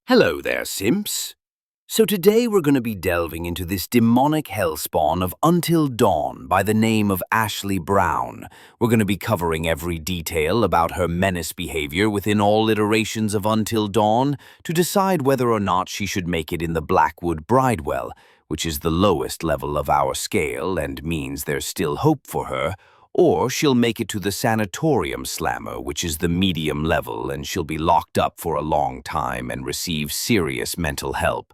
Hello there, simps. So today we're going to be delving into this demonic hellspawn of Until Dawn by the name of Ashley Brown. We're going to be covering every detail about her menace behavior within all iterations of Until Dawn to decide whether or not she should make it in the Blackwood Bridewell, which is the lowest level of our scale and means there's still hope for her, or she'll make it to the Sanatorium Slammer, which is the medium level, and she'll be locked up for a long time and receive serious mental help.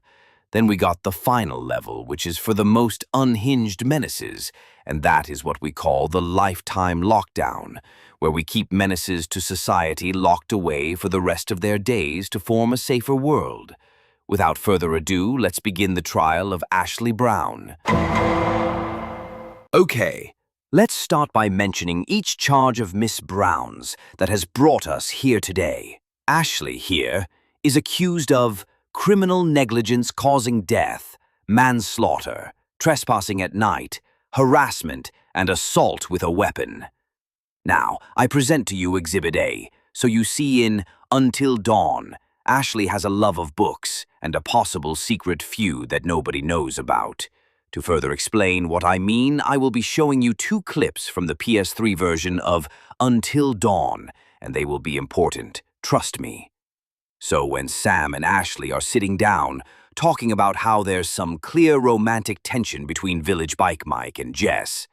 Then we got the final level, which is for the most unhinged menaces, and that is what we call the Lifetime Lockdown, where we keep menaces to society locked away for the rest of their days to form a safer world. Without further ado, let's begin the trial of Ashley Brown. Okay. Let's start by mentioning each charge of Miss Brown's that has brought us here today. Ashley here is accused of criminal negligence causing death, manslaughter, trespassing at night, harassment, and assault with a weapon. Now, I present to you Exhibit A, so you see in Until Dawn, Ashley has a love of books and a possible secret feud that nobody knows about. To further explain what I mean, I will be showing you two clips from the PS3 version of Until Dawn, and they will be important, trust me. So when Sam and Ashley are sitting down, talking about how there's some clear romantic tension between Village Bike Mike and Jess,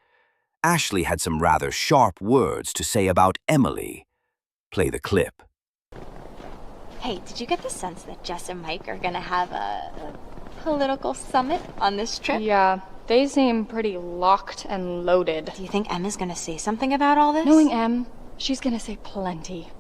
Ashley had some rather sharp words to say about Emily. Play the clip. Hey, did you get the sense that Jess and Mike are gonna have a political summit on this trip? Yeah, they seem pretty locked and loaded. Do you think Emma's gonna say something about all this? Knowing Em, she's gonna say plenty.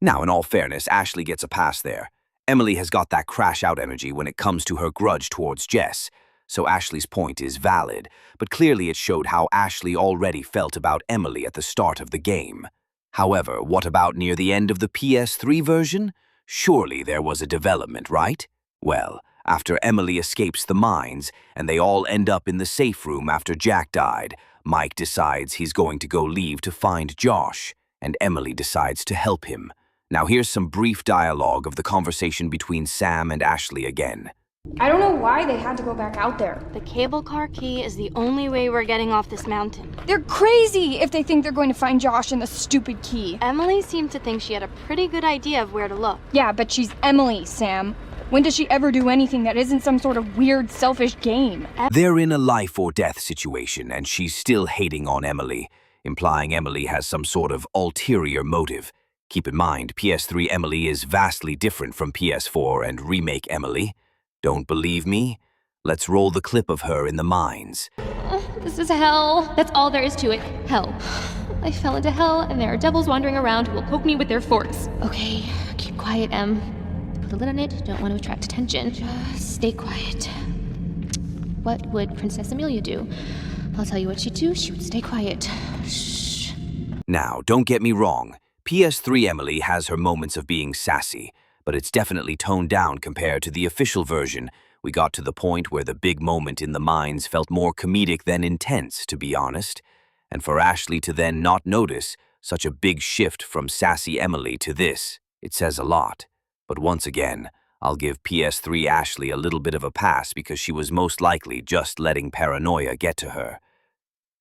Now, in all fairness, Ashley gets a pass there. Emily has got that crash-out energy when it comes to her grudge towards Jess, so Ashley's point is valid, but clearly it showed how Ashley already felt about Emily at the start of the game. However, what about near the end of the PS3 version? Surely there was a development, right? Well, after Emily escapes the mines, and they all end up in the safe room after Jack died, Mike decides he's going to go leave to find Josh, and Emily decides to help him. Now here's some brief dialogue of the conversation between Sam and Ashley again. I don't know why they had to go back out there. The cable car key is the only way we're getting off this mountain. They're crazy if they think they're going to find Josh and the stupid key. Emily seemed to think she had a pretty good idea of where to look. Yeah, but she's Emily, Sam. When does she ever do anything that isn't some sort of weird, selfish game? They're in a life or death situation, and she's still hating on Emily, implying Emily has some sort of ulterior motive. Keep in mind, PS3 Emily is vastly different from PS4 and remake Emily. Don't believe me? Let's roll the clip of her in the mines. This is hell. That's all there is to it. Hell. I fell into hell, and there are devils wandering around who will poke me with their forks. Okay, keep quiet, Em. Put a lid on it. Don't want to attract attention. Just stay quiet. What would Princess Amelia do? I'll tell you what she'd do. She would stay quiet. Shh. Now, don't get me wrong. PS3 Emily has her moments of being sassy, but it's definitely toned down compared to the official version. We got to the point where the big moment in the mines felt more comedic than intense, to be honest. And for Ashley to then not notice such a big shift from sassy Emily to this, it says a lot. But once again, I'll give PS3 Ashley a little bit of a pass because she was most likely just letting paranoia get to her.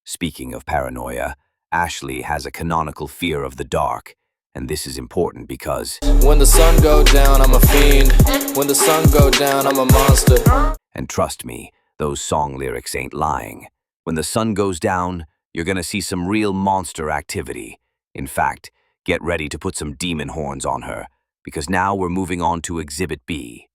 Speaking of paranoia, Ashley has a canonical fear of the dark, and this is important because when the sun go down, I'm a fiend. When the sun go down, I'm a monster. And trust me, those song lyrics ain't lying. When the sun goes down, you're gonna see some real monster activity. In fact, get ready to put some demon horns on her, because now we're moving on to Exhibit B.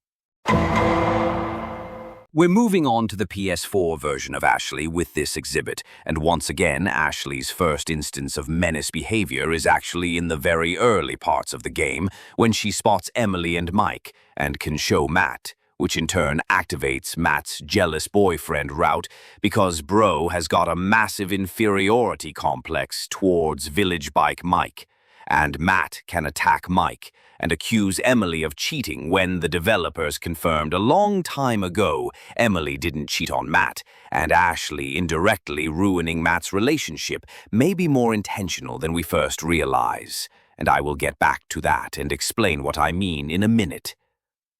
We're moving on to the PS4 version of Ashley with this exhibit, and once again, Ashley's first instance of menace behavior is actually in the very early parts of the game, when she spots Emily and Mike, and can show Matt, which in turn activates Matt's jealous boyfriend route because Bro has got a massive inferiority complex towards Village Bike Mike, and Matt can attack Mike and accuse Emily of cheating when the developers confirmed a long time ago Emily didn't cheat on Matt, and Ashley indirectly ruining Matt's relationship may be more intentional than we first realize, and I will get back to that and explain what I mean in a minute.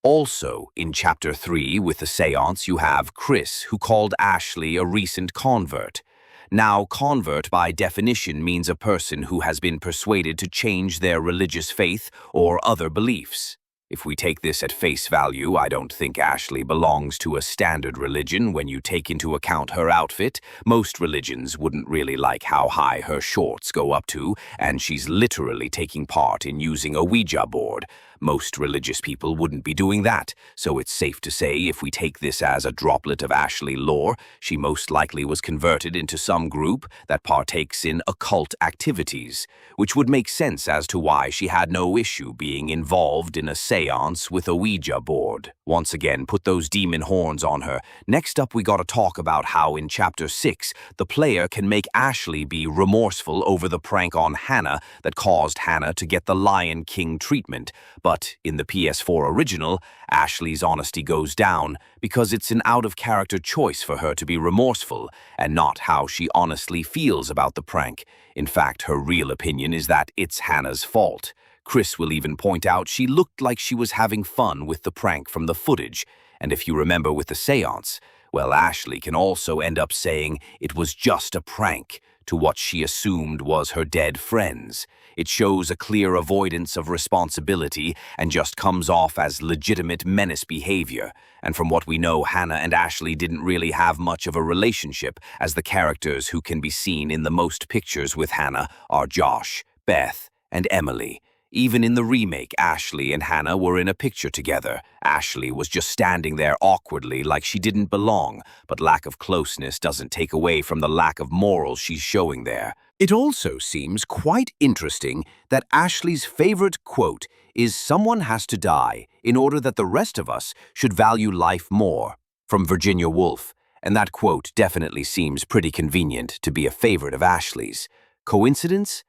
Also, in Chapter 3 with the seance, you have Chris, who called Ashley a recent convert. Now, convert by definition means a person who has been persuaded to change their religious faith or other beliefs. If we take this at face value, I don't think Ashley belongs to a standard religion when you take into account her outfit. Most religions wouldn't really like how high her shorts go up to, and she's literally taking part in using a Ouija board. Most religious people wouldn't be doing that, so it's safe to say if we take this as a droplet of Ashley lore, she most likely was converted into some group that partakes in occult activities, which would make sense as to why she had no issue being involved in a seance with a Ouija board. Once again, put those demon horns on her. Next up, we gotta talk about how in Chapter 6, the player can make Ashley be remorseful over the prank on Hannah that caused Hannah to get the Lion King treatment. But in the PS4 original, Ashley's honesty goes down because it's an out-of-character choice for her to be remorseful and not how she honestly feels about the prank. In fact, her real opinion is that it's Hannah's fault. Chris will even point out she looked like she was having fun with the prank from the footage. And if you remember with the seance, well, Ashley can also end up saying it was just a prank to what she assumed was her dead friends. It shows a clear avoidance of responsibility and just comes off as legitimate menace behavior. And from what we know, Hannah and Ashley didn't really have much of a relationship, as the characters who can be seen in the most pictures with Hannah are Josh, Beth, and Emily. Even in the remake, Ashley and Hannah were in a picture together. Ashley was just standing there awkwardly like she didn't belong, but lack of closeness doesn't take away from the lack of morals she's showing there. It also seems quite interesting that Ashley's favorite quote is "Someone has to die in order that the rest of us should value life more," from Virginia Woolf, and that quote definitely seems pretty convenient to be a favorite of Ashley's. Coincidence?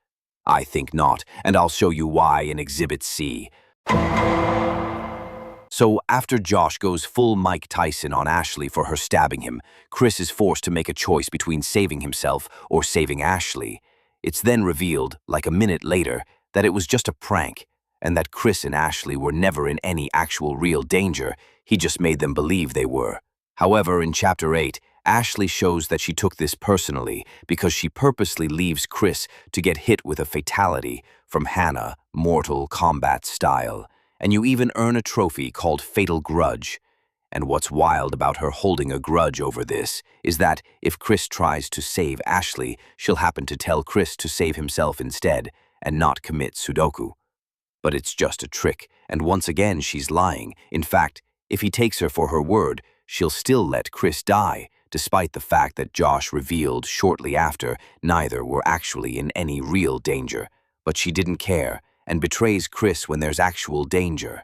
I think not, and I'll show you why in Exhibit C. So after Josh goes full Mike Tyson on Ashley for her stabbing him, Chris is forced to make a choice between saving himself or saving Ashley. It's then revealed, like a minute later, that it was just a prank, and that Chris and Ashley were never in any actual real danger. He just made them believe they were. However, in Chapter 8, Ashley shows that she took this personally because she purposely leaves Chris to get hit with a fatality from Hannah, Mortal Kombat style. And you even earn a trophy called Fatal Grudge. And what's wild about her holding a grudge over this is that if Chris tries to save Ashley, she'll happen to tell Chris to save himself instead and not commit Sudoku. But it's just a trick, and once again she's lying. In fact, if he takes her for her word, she'll still let Chris die, despite the fact that Josh revealed shortly after neither were actually in any real danger. But she didn't care, and betrays Chris when there's actual danger.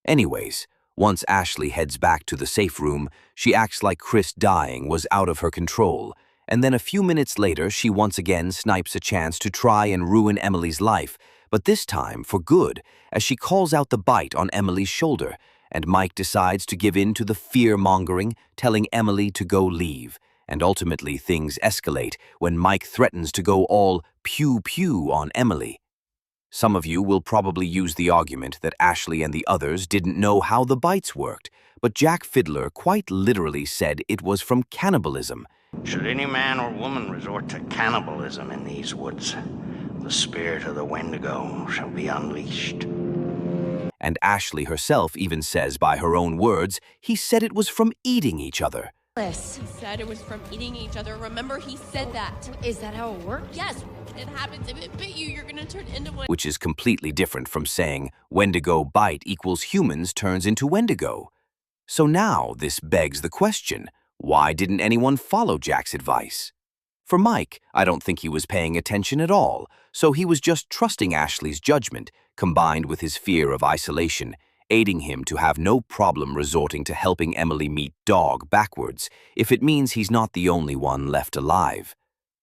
Anyways, once Ashley heads back to the safe room, she acts like Chris dying was out of her control, and then a few minutes later she once again snipes a chance to try and ruin Emily's life, but this time for good, as she calls out the bite on Emily's shoulder, and Mike decides to give in to the fear-mongering, telling Emily to go leave. And ultimately things escalate when Mike threatens to go all pew-pew on Emily. Some of you will probably use the argument that Ashley and the others didn't know how the bites worked, but Jack Fiddler quite literally said it was from cannibalism. Should any man or woman resort to cannibalism in these woods, the spirit of the Wendigo shall be unleashed. And Ashley herself even says by her own words, he said it was from eating each other. He said it was from eating each other. Remember, he said that. Is that how it works? Yes, it happens. If it bit you, you're gonna turn into one. Which is completely different from saying Wendigo bite equals humans turns into Wendigo. So now this begs the question, why didn't anyone follow Jack's advice? For Mike, I don't think he was paying attention at all, so he was just trusting Ashley's judgment, combined with his fear of isolation, aiding him to have no problem resorting to helping Emily meet Dog backwards, if it means he's not the only one left alive.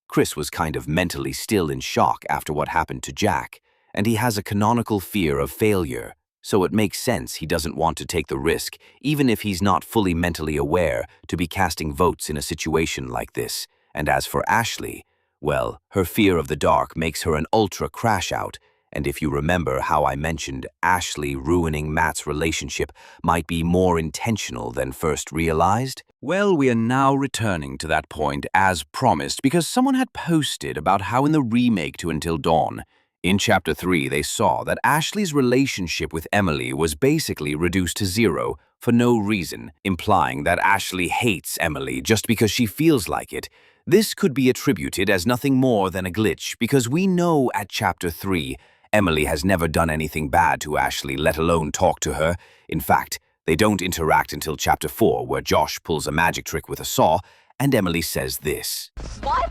Chris was kind of mentally still in shock after what happened to Jack, and he has a canonical fear of failure, so it makes sense he doesn't want to take the risk, even if he's not fully mentally aware, to be casting votes in a situation like this. And as for Ashley, well, her fear of the dark makes her an ultra crash-out, And if you remember how I mentioned Ashley ruining Matt's relationship might be more intentional than first realized, well, we are now returning to that point as promised because someone had posted about how in the remake to Until Dawn, in Chapter 3 they saw that Ashley's relationship with Emily was basically reduced to zero for no reason, implying that Ashley hates Emily just because she feels like it. This could be attributed as nothing more than a glitch because we know at Chapter 3 Emily has never done anything bad to Ashley, let alone talk to her. In fact, they don't interact until Chapter 4, where Josh pulls a magic trick with a saw, and Emily says this. What?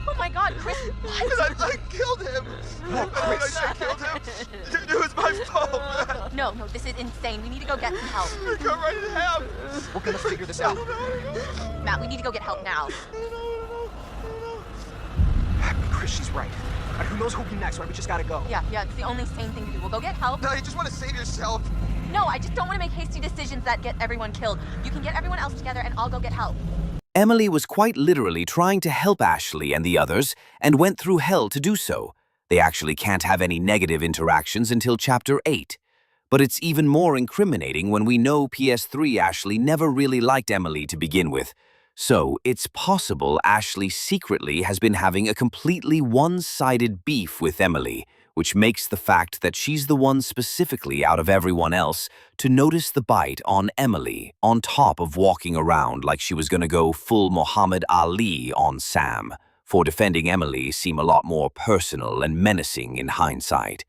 Oh my god, Chris, what? I killed him! I killed him! It was my fault, man! No, this is insane. We need to go get some help. Come right in half! We're gonna figure this out. Matt, we need to go get help now. Chris, she's right. Who knows who'll be next, right? We just gotta go. Yeah, it's the only sane thing to do. We'll go get help. No, you just want to save yourself. No, I just don't want to make hasty decisions that get everyone killed. You can get everyone else together and I'll go get help. Emily was quite literally trying to help Ashley and the others and went through hell to do so. They actually can't have any negative interactions until Chapter 8. But it's even more incriminating when we know PS3 Ashley never really liked Emily to begin with. So, it's possible Ashley secretly has been having a completely one-sided beef with Emily, which makes the fact that she's the one specifically out of everyone else to notice the bite on Emily, on top of walking around like she was gonna go full Muhammad Ali on Sam, for defending Emily seem a lot more personal and menacing in hindsight.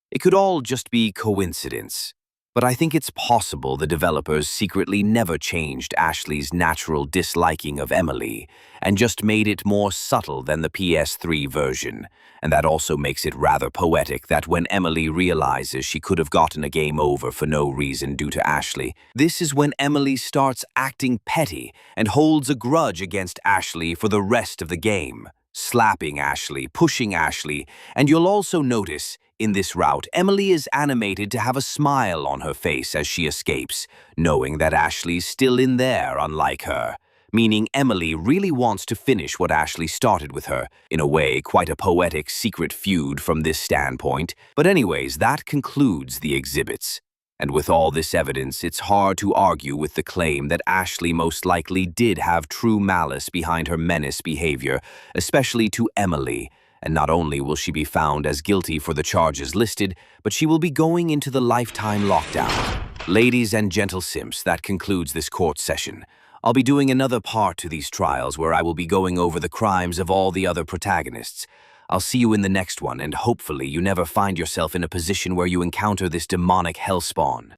It could all just be coincidence. But I think it's possible the developers secretly never changed Ashley's natural disliking of Emily and just made it more subtle than the PS3 version. And that also makes it rather poetic that when Emily realizes she could have gotten a game over for no reason due to Ashley, this is when Emily starts acting petty and holds a grudge against Ashley for the rest of the game, slapping Ashley, pushing Ashley, and you'll also notice in this route, Emily is animated to have a smile on her face as she escapes, knowing that Ashley's still in there, unlike her. Meaning Emily really wants to finish what Ashley started with her. In a way, quite a poetic secret feud from this standpoint. But anyways, that concludes the exhibits. And with all this evidence, it's hard to argue with the claim that Ashley most likely did have true malice behind her menace behavior, especially to Emily. And not only will she be found as guilty for the charges listed, but she will be going into the lifetime lockdown. Ladies and gentle simps, that concludes this court session. I'll be doing another part to these trials where I will be going over the crimes of all the other protagonists. I'll see you in the next one, and hopefully you never find yourself in a position where you encounter this demonic hellspawn.